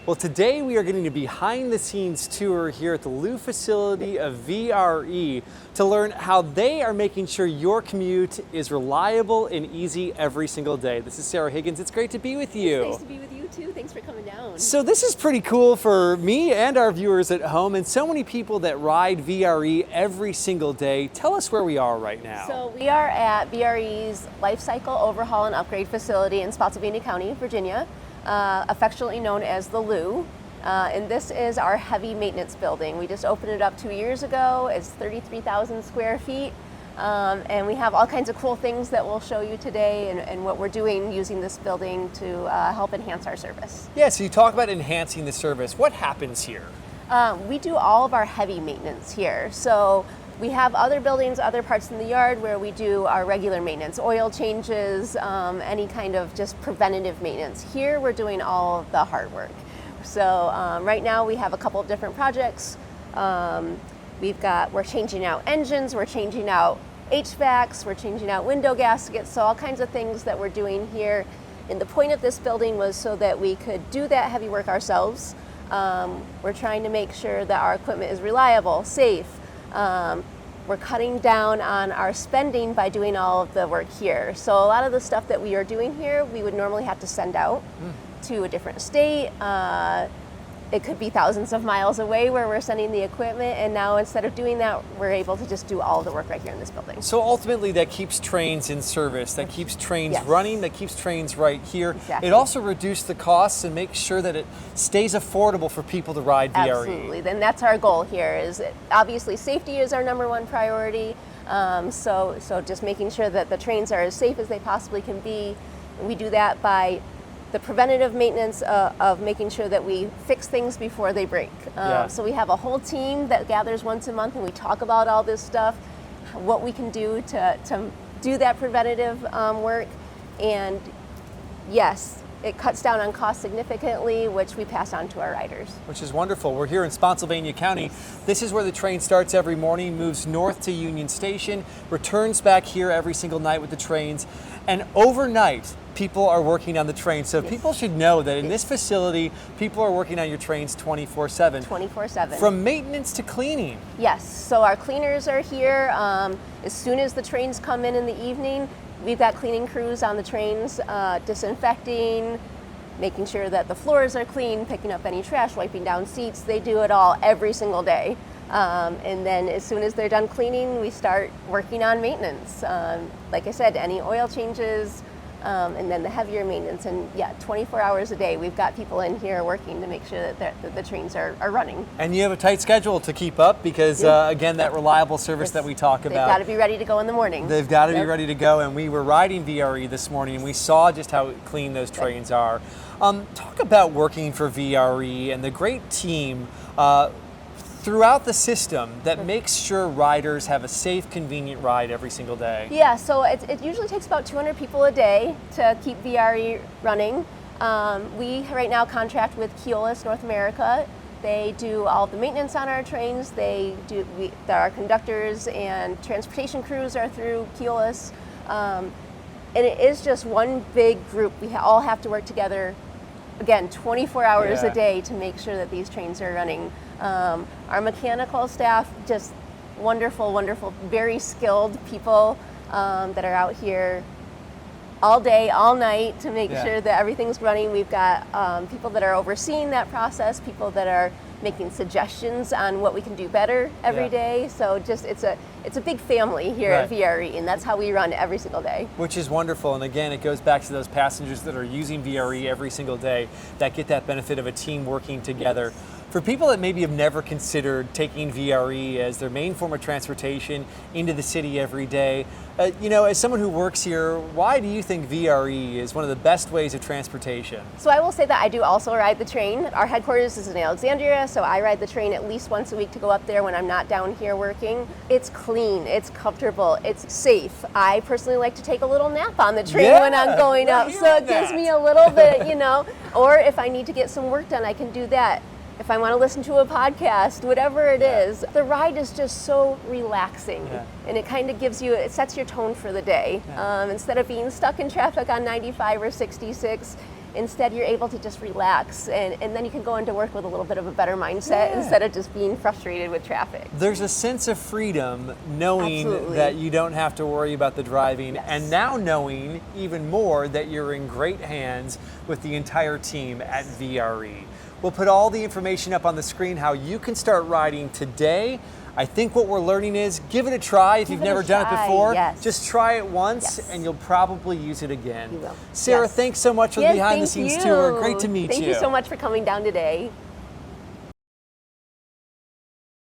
Well, today we are getting a behind-the-scenes tour here at the Lou facility of VRE to learn how they are making sure your commute is reliable and easy every single day. This is Sarah Higgins. It's great to be with you. It's nice to be with you too. Thanks for coming down. So this is pretty cool for me and our viewers at home and so many people that ride VRE every single day. Tell us where we are right now. So we are at VRE's Lifecycle, Overhaul, and Upgrade facility in Spotsylvania County, Virginia. Affectionately known as the Lou. And this is our heavy maintenance building. We just opened it up 2 years ago. It's 33,000 square feet. And we have all kinds of cool things that we'll show you today and what we're doing using this building to help enhance our service. Yeah, so you talk about enhancing the service. What happens here? We do all of our heavy maintenance here. So we have other buildings, other parts in the yard where we do our regular maintenance, oil changes, any kind of just preventative maintenance. Here we're doing all of the hard work. So right now we have a couple of different projects. We're changing out engines, we're changing out HVACs, we're changing out window gaskets, so all kinds of things that we're doing here. And the point of this building was so that we could do that heavy work ourselves. We're trying to make sure that our equipment is reliable, safe. We're cutting down on our spending by doing all of the work here. So a lot of the stuff that we are doing here, we would normally have to send out to a different state. It could be thousands of miles away where we're sending the equipment, and now instead of doing that, we're able to just do all of the work right here in this building. So ultimately that keeps trains in service, that keeps trains running, that keeps trains right here. Exactly. It also reduces the costs and makes sure that it stays affordable for people to ride VRE. Absolutely, then that's our goal here. Obviously safety is our number one priority, so just making sure that the trains are as safe as they possibly can be. We do that by the preventative maintenance of making sure that we fix things before they break. So we have a whole team that gathers once a month and we talk about all this stuff, what we can do to do that preventative work. And yes, it cuts down on costs significantly, which we pass on to our riders. Which is wonderful. We're here in Spotsylvania County. Yes. This is where the train starts every morning, moves north to Union Station, returns back here every single night with the trains. And overnight, people are working on the train. So people should know that in this facility, people are working on your trains 24/7. 24/7. From maintenance to cleaning. Yes, so our cleaners are here. As soon as the trains come in the evening, we've got cleaning crews on the trains, disinfecting, making sure that the floors are clean, picking up any trash, wiping down seats. They do it all every single day. And then as soon as they're done cleaning, we start working on maintenance. Like I said, any oil changes, and then the heavier maintenance. And 24 hours a day, we've got people in here working to make sure that the trains are running. And you have a tight schedule to keep up because, again, that reliable service that we talk about. They've got to be ready to go in the morning. They've got to be ready to go. And we were riding VRE this morning and we saw just how clean those trains are. Talk about working for VRE and the great team throughout the system that makes sure riders have a safe, convenient ride every single day. Yeah, so it usually takes about 200 people a day to keep VRE running. We right now contract with Keolis North America. They do all the maintenance on our trains. Our conductors and transportation crews are through Keolis. And it is just one big group. We all have to work together, again, 24 hours a day to make sure that these trains are running. Our mechanical staff, just wonderful, wonderful, very skilled people that are out here all day, all night to make sure that everything's running. We've got people that are overseeing that process, people that are making suggestions on what we can do better every day. So just it's a big family here at VRE, and that's how we run every single day. Which is wonderful, and again, it goes back to those passengers that are using VRE every single day that get that benefit of a team working together. For people that maybe have never considered taking VRE as their main form of transportation into the city every day, as someone who works here, why do you think VRE is one of the best ways of transportation? So I will say that I do also ride the train. Our headquarters is in Alexandria, so I ride the train at least once a week to go up there when I'm not down here working. It's clean, it's comfortable, it's safe. I personally like to take a little nap on the train when I'm going up, so it gives me a little bit, or if I need to get some work done, I can do that. If I want to listen to a podcast, whatever it is, the ride is just so relaxing, and it kind of sets your tone for the day. Instead of being stuck in traffic on 95 or 66, Instead, you're able to just relax, and then you can go into work with a little bit of a better mindset instead of just being frustrated with traffic. There's a sense of freedom knowing Absolutely. that you don't have to worry about the driving, Yes. and now knowing even more that you're in great hands with the entire team at VRE. We'll put all the information up on the screen how you can start riding today. I think what we're learning is give it a try if you've never done it before. Yes. Just try it once Yes. and you'll probably use it again. You will. Sarah, Yes. thanks so much for the Yes, behind the thank scenes you. tour. Great to meet you. Thank you so much for coming down today.